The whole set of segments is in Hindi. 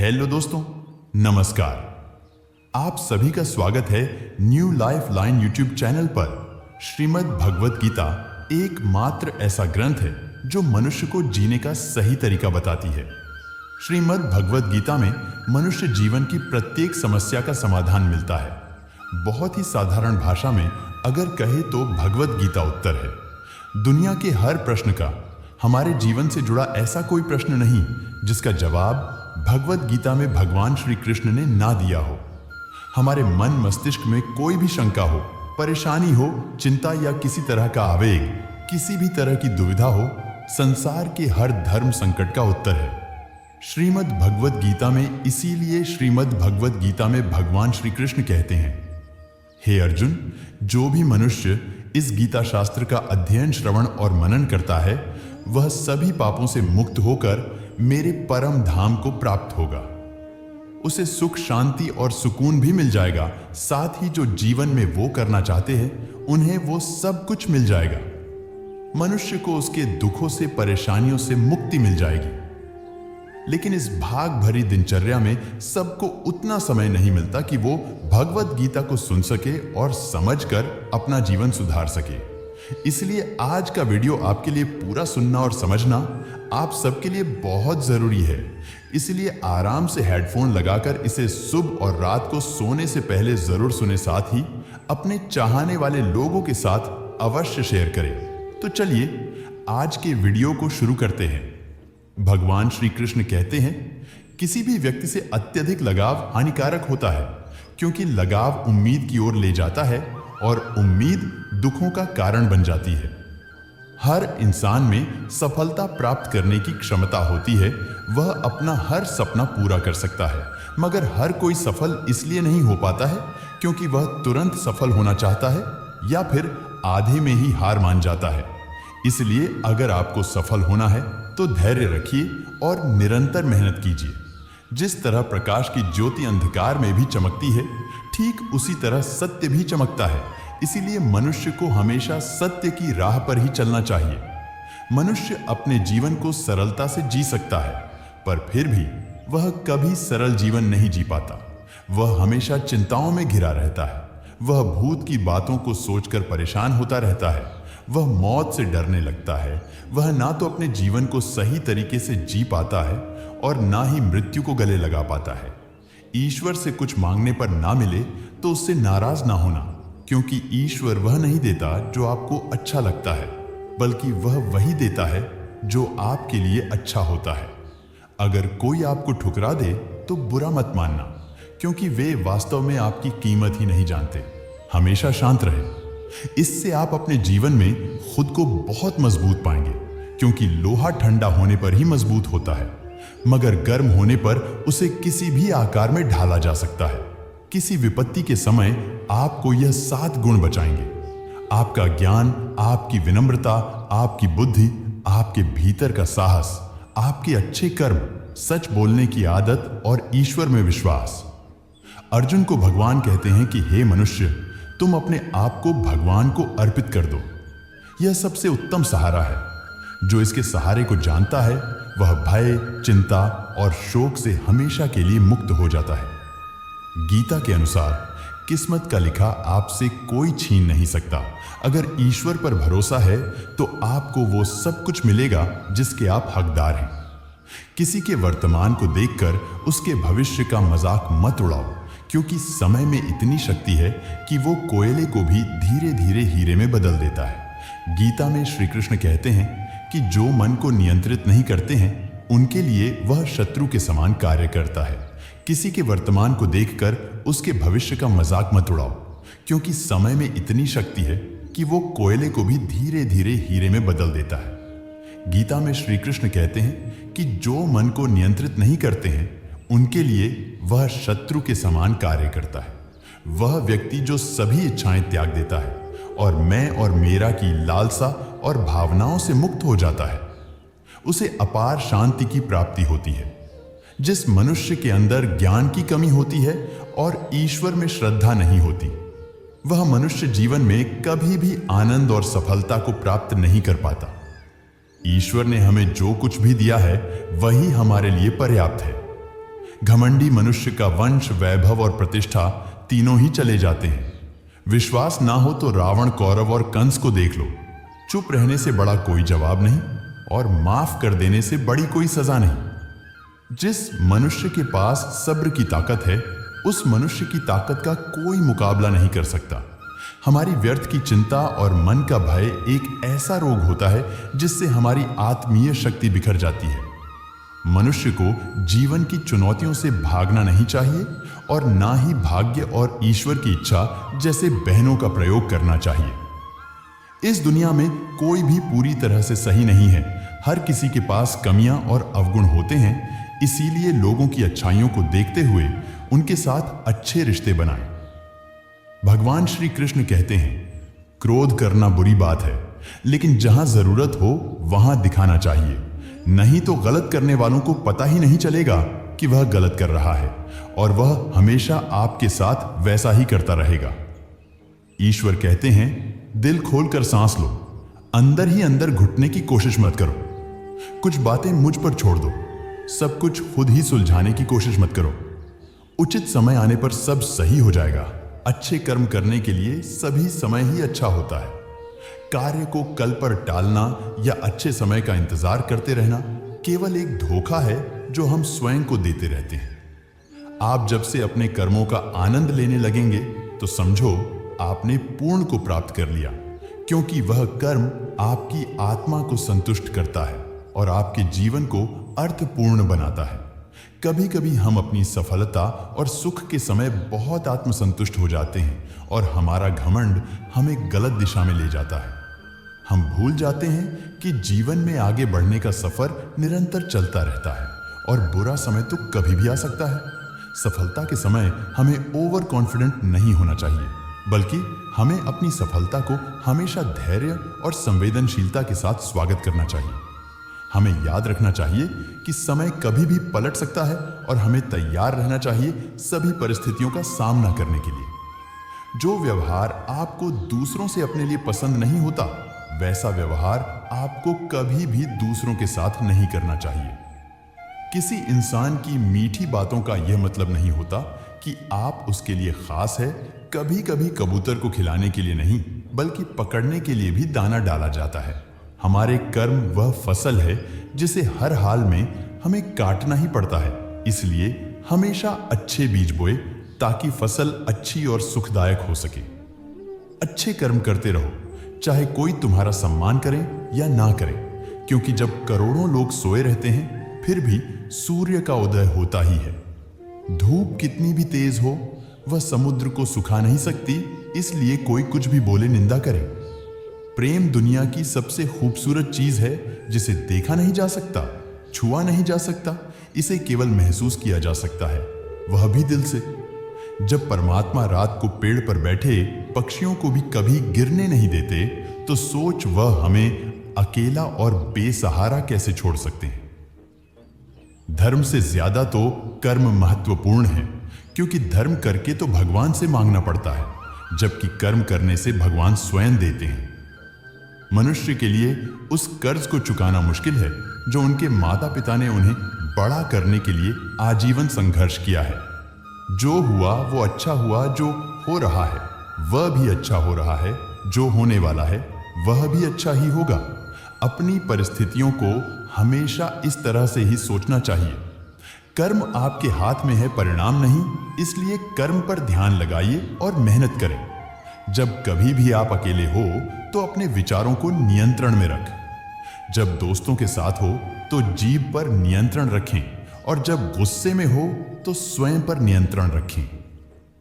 हेलो दोस्तों, नमस्कार। आप सभी का स्वागत है new life line YouTube channel पर। श्रीमद् भगवत गीता एकमात्र ऐसा ग्रंथ है जो मनुष्य को जीने का सही तरीका बताती है। श्रीमद् भगवत गीता में मनुष्य जीवन की प्रत्येक समस्या का समाधान मिलता है। बहुत ही साधारण भाषा में अगर कहे तो भगवत गीता उत्तर है। दुनिया के हर प्रश्न का, हमारे जीवन से जुड़ा ऐसा कोई प्रश्न नहीं जिसका जवाब भगवत गीता में भगवान श्री कृष्ण ने ना दिया हो। हमारे मन मस्तिष्क में कोई भी शंका हो, परेशानी हो, चिंता या किसी तरह का आवेग, किसी भी तरह की दुविधा हो, संसार के हर धर्म संकट का उत्तर है श्रीमद् भगवत गीता में। इसीलिए श्रीमद् भगवत गीता में भगवान श्री कृष्ण कहते हैं, हे अर्जुन, जो भी मनुष्य इस गीता शास्त्र का अध्ययन, श्रवण और मनन करता है वह सभी पापों से मुक्त होकर मेरे परम धाम को प्राप्त होगा। उसे सुख, शांति और सुकून भी मिल जाएगा। साथ ही जो जीवन में वो करना चाहते हैं उन्हें वो सब कुछ मिल जाएगा। मनुष्य को उसके दुखों से, परेशानियों से मुक्ति मिल जाएगी। लेकिन इस भाग भरी दिनचर्या में सबको उतना समय नहीं मिलता कि वो भगवत गीता को सुन सके और समझकर अपना जीवन सुधार सके। इसलिए आज का वीडियो आपके लिए पूरा सुनना और समझना आप सबके लिए बहुत जरूरी है। इसलिए आराम से हेडफोन लगाकर इसे सुबह और रात को सोने से पहले जरूर सुने। साथ ही अपने चाहने वाले लोगों के साथ अवश्य शेयर करें। तो चलिए आज के वीडियो को शुरू करते हैं। भगवान श्री कृष्ण कहते हैं, किसी भी व्यक्ति से अत्यधिक लगाव हानिकारक होता है, क्योंकि लगाव उम्मीद की ओर ले जाता है और उम्मीद दुखों का कारण बन जाती है। हर इंसान में सफलता प्राप्त करने की क्षमता होती है। वह अपना हर सपना पूरा कर सकता है, मगर हर कोई सफल इसलिए नहीं हो पाता है क्योंकि वह तुरंत सफल होना चाहता है या फिर आधे में ही हार मान जाता है। इसलिए अगर आपको सफल होना है तो धैर्य रखिए और निरंतर मेहनत कीजिए। जिस तरह प्रकाश की ज्योति अंधकार में भी चमकती है, ठीक उसी तरह सत्य भी चमकता है। इसीलिए मनुष्य को हमेशा सत्य की राह पर ही चलना चाहिए। मनुष्य अपने जीवन को सरलता से जी सकता है, पर फिर भी वह कभी सरल जीवन नहीं जी पाता। वह हमेशा चिंताओं में घिरा रहता है। वह भूत की बातों को सोचकर परेशान होता रहता है। वह मौत से डरने लगता है। वह ना तो अपने जीवन को सही तरीके से जी पाता है और ना ही मृत्यु को गले लगा पाता है। ईश्वर से कुछ मांगने पर ना मिले तो उससे नाराज ना होना, क्योंकि ईश्वर वह नहीं देता जो आपको अच्छा लगता है, बल्कि वह वही देता है जो आपके लिए अच्छा होता है। अगर कोई आपको ठुकरा दे तो बुरा मत मानना, क्योंकि वे वास्तव में आपकी कीमत ही नहीं जानते। हमेशा शांत रहे। इससे आप अपने जीवन में खुद को बहुत मजबूत पाएंगे, क्योंकि लोहा ठंडा होने पर ही मजबूत होता है, मगर गर्म होने पर उसे किसी भी आकार में ढाला जा सकता है। किसी विपत्ति के समय आपको यह 7 गुण बचाएंगे: आपका ज्ञान, आपकी विनम्रता, आपकी बुद्धि, आपके भीतर का साहस, आपके अच्छे कर्म, सच बोलने की आदत और ईश्वर में विश्वास। अर्जुन को भगवान कहते हैं कि हे मनुष्य, तुम अपने आप को भगवान को अर्पित कर दो। यह सबसे उत्तम सहारा है। जो इसके सहारे को जानता है वह भय, चिंता और शोक से हमेशा के लिए मुक्त हो जाता है। गीता के अनुसार किस्मत का लिखा आपसे कोई छीन नहीं सकता। अगर ईश्वर पर भरोसा है तो आपको वो सब कुछ मिलेगा जिसके आप हकदार हैं। किसी के वर्तमान को देखकर उसके भविष्य का मजाक मत उड़ाओ, क्योंकि समय में इतनी शक्ति है कि वो कोयले को भी धीरे धीरे हीरे में बदल देता है। गीता में श्री कृष्ण कहते हैं कि जो मन को नियंत्रित नहीं करते हैं उनके लिए वह शत्रु के समान कार्य करता है। किसी के वर्तमान को देखकर उसके भविष्य का मजाक मत उड़ाओ, क्योंकि समय में इतनी शक्ति है कि वो कोयले को भी धीरे धीरे हीरे में बदल देता है। गीता में श्री कृष्ण कहते हैं कि जो मन को नियंत्रित नहीं करते हैं उनके लिए वह शत्रु के समान कार्य करता है। वह व्यक्ति जो सभी इच्छाएं त्याग देता है और मैं और मेरा की लालसा और भावनाओं से मुक्त हो जाता है, उसे अपार शांति की प्राप्ति होती है। जिस मनुष्य के अंदर ज्ञान की कमी होती है और ईश्वर में श्रद्धा नहीं होती, वह मनुष्य जीवन में कभी भी आनंद और सफलता को प्राप्त नहीं कर पाता। ईश्वर ने हमें जो कुछ भी दिया है वही हमारे लिए पर्याप्त है। घमंडी मनुष्य का वंश, वैभव और प्रतिष्ठा तीनों ही चले जाते हैं। विश्वास ना हो तो रावण, कौरव और कंस को देख लो। चुप रहने से बड़ा कोई जवाब नहीं और माफ कर देने से बड़ी कोई सजा नहीं। जिस मनुष्य के पास सब्र की ताकत है, उस मनुष्य की ताकत का कोई मुकाबला नहीं कर सकता। हमारी व्यर्थ की चिंता और मन का भय एक ऐसा रोग होता है जिससे हमारी आत्मीय शक्ति बिखर जाती है। मनुष्य को जीवन की चुनौतियों से भागना नहीं चाहिए और ना ही भाग्य और ईश्वर की इच्छा जैसे बहनों का प्रयोग करना चाहिए। इस दुनिया में कोई भी पूरी तरह से सही नहीं है। हर किसी के पास कमियां और अवगुण होते हैं। इसीलिए लोगों की अच्छाइयों को देखते हुए उनके साथ अच्छे रिश्ते बनाएं। भगवान श्री कृष्ण कहते हैं, क्रोध करना बुरी बात है, लेकिन जहां जरूरत हो वहां दिखाना चाहिए। नहीं तो गलत करने वालों को पता ही नहीं चलेगा कि वह गलत कर रहा है और वह हमेशा आपके साथ वैसा ही करता रहेगा। ईश्वर कहते हैं, दिल खोलकर सांस लो, अंदर ही अंदर घुटने की कोशिश मत करो। कुछ बातें मुझ पर छोड़ दो, सब कुछ खुद ही सुलझाने की कोशिश मत करो। उचित समय आने पर सब सही हो जाएगा। अच्छे कर्म करने के लिए सभी समय ही अच्छा होता है। कार्य को कल पर टालना या अच्छे समय का इंतजार करते रहना केवल एक धोखा है जो हम स्वयं को देते रहते हैं। आप जब से अपने कर्मों का आनंद लेने लगेंगे तो समझो आपने पूर्ण को प्राप्त कर लिया, क्योंकि वह कर्म आपकी आत्मा को संतुष्ट करता है और आपके जीवन को अर्थपूर्ण बनाता है। कभी कभी हम अपनी सफलता और सुख के समय बहुत आत्मसंतुष्ट हो जाते हैं और हमारा घमंड हमें गलत दिशा में ले जाता है। हम भूल जाते हैं कि जीवन में आगे बढ़ने का सफर निरंतर चलता रहता है और बुरा समय तो कभी भी आ सकता है। सफलता के समय हमें ओवर कॉन्फिडेंट नहीं होना चाहिए, बल्कि हमें अपनी सफलता को हमेशा धैर्य और संवेदनशीलता के साथ स्वागत करना चाहिए। हमें याद रखना चाहिए कि समय कभी भी पलट सकता है और हमें तैयार रहना चाहिए सभी परिस्थितियों का सामना करने के लिए। जो व्यवहार आपको दूसरों से अपने लिए पसंद नहीं होता, वैसा व्यवहार आपको कभी भी दूसरों के साथ नहीं करना चाहिए। किसी इंसान की मीठी बातों का यह मतलब नहीं होता कि आप उसके लिए खास है। कभी कभी कबूतर को खिलाने के लिए नहीं, बल्कि पकड़ने के लिए भी दाना डाला जाता है। हमारे कर्म वह फसल है जिसे हर हाल में हमें काटना ही पड़ता है। इसलिए हमेशा अच्छे बीज बोए ताकि फसल अच्छी और सुखदायक हो सके। अच्छे कर्म करते रहो, चाहे कोई तुम्हारा सम्मान करे या ना करे, क्योंकि जब करोड़ों लोग सोए रहते हैं फिर भी सूर्य का उदय होता ही है। धूप कितनी भी तेज हो, वह समुद्र को सुखा नहीं सकती, इसलिए कोई कुछ भी बोले निंदा करे। प्रेम दुनिया की सबसे खूबसूरत चीज है जिसे देखा नहीं जा सकता, छुआ नहीं जा सकता, इसे केवल महसूस किया जा सकता है, वह भी दिल से। जब परमात्मा रात को पेड़ पर बैठे पक्षियों को भी कभी गिरने नहीं देते, तो सोच वह हमें अकेला और बेसहारा कैसे छोड़ सकते हैं। धर्म से ज्यादा तो कर्म महत्वपूर्ण है, क्योंकि धर्म करके तो भगवान से मांगना पड़ता है, जबकि कर्म करने से भगवान स्वयं देते हैं। मनुष्य के लिए उस कर्ज को चुकाना मुश्किल है जो उनके माता पिता ने उन्हें बड़ा करने के लिए आजीवन संघर्ष किया है। जो हुआ वो अच्छा हुआ, जो हो रहा है वह भी अच्छा हो रहा है, जो होने वाला है वह भी अच्छा ही होगा। अपनी परिस्थितियों को हमेशा इस तरह से ही सोचना चाहिए। कर्म आपके हाथ में है, परिणाम नहीं, इसलिए कर्म पर ध्यान लगाइए और मेहनत करें। जब कभी भी आप अकेले हो तो अपने विचारों को नियंत्रण में रख। जब दोस्तों के साथ हो तो जीभ पर नियंत्रण रखें और जब गुस्से में हो तो स्वयं पर नियंत्रण रखें।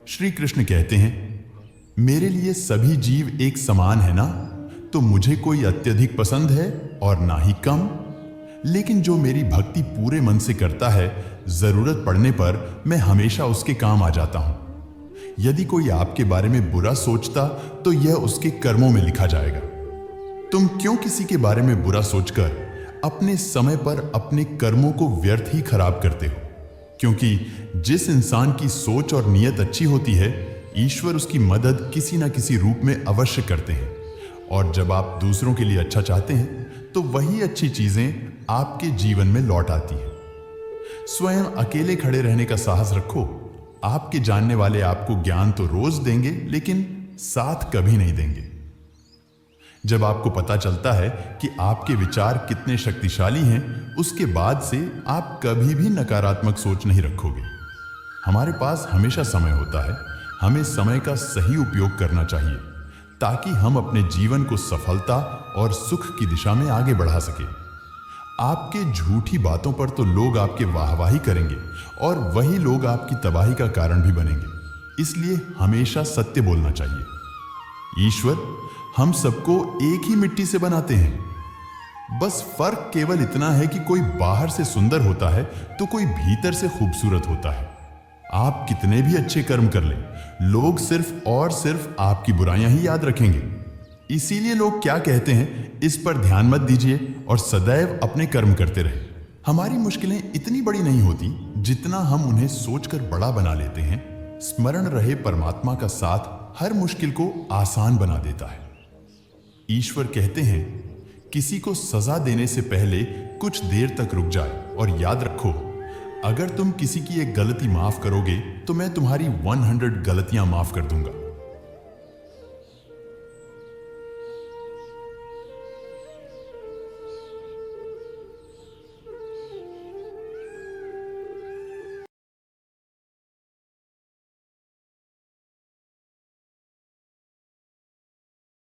श्री कृष्ण कहते हैं, मेरे लिए सभी जीव एक समान है ना, तो मुझे कोई अत्यधिक पसंद है और ना ही कम। लेकिन जो मेरी भक्ति पूरे मन से करता है, जरूरत पड़ने पर मैं हमेशा उसके काम आ जाता हूं। यदि कोई आपके बारे में बुरा सोचता तो यह उसके कर्मों में लिखा जाएगा। तुम क्यों किसी के बारे में बुरा सोचकर अपने समय पर अपने कर्मों को व्यर्थ ही खराब करते हो? क्योंकि जिस इंसान की सोच और नीयत अच्छी होती है, ईश्वर उसकी मदद किसी न किसी रूप में अवश्य करते हैं। और जब आप दूसरों के लिए अच्छा चाहते हैं तो वही अच्छी चीजें आपके जीवन में लौट आती हैं। स्वयं अकेले खड़े रहने का साहस रखो। आपके जानने वाले आपको ज्ञान तो रोज देंगे, लेकिन साथ कभी नहीं देंगे। जब आपको पता चलता है कि आपके विचार कितने शक्तिशाली हैं, उसके बाद से आप कभी भी नकारात्मक सोच नहीं रखोगे। हमारे पास हमेशा समय होता है, हमें समय का सही उपयोग करना चाहिए ताकि हम अपने जीवन को सफलता और सुख की दिशा में आगे बढ़ा सके। आपके झूठी बातों पर तो लोग आपके वाहवाही करेंगे और वही लोग आपकी तबाही का कारण भी बनेंगे। इसलिए हमेशा सत्य बोलना चाहिए। ईश्वर हम सबको एक ही मिट्टी से बनाते हैं। बस फर्क केवल इतना है कि कोई बाहर से सुंदर होता है तो कोई भीतर से खूबसूरत होता है। आप कितने भी अच्छे कर्म कर लें, लोग सिर्फ और सिर्फ आपकी बुराइयां ही याद रखेंगे। इसीलिए लोग क्या कहते हैं, इस पर ध्यान मत दीजिए और सदैव अपने कर्म करते रहे। हमारी मुश्किलें इतनी बड़ी नहीं होती जितना हम उन्हें सोचकर बड़ा बना लेते हैं। स्मरण रहे, परमात्मा का साथ हर मुश्किल को आसान बना देता है। ईश्वर कहते हैं, किसी को सजा देने से पहले कुछ देर तक रुक जाए और याद रखो, अगर तुम किसी की एक गलती माफ करोगे तो मैं तुम्हारी 100 गलतियां माफ कर दूंगा।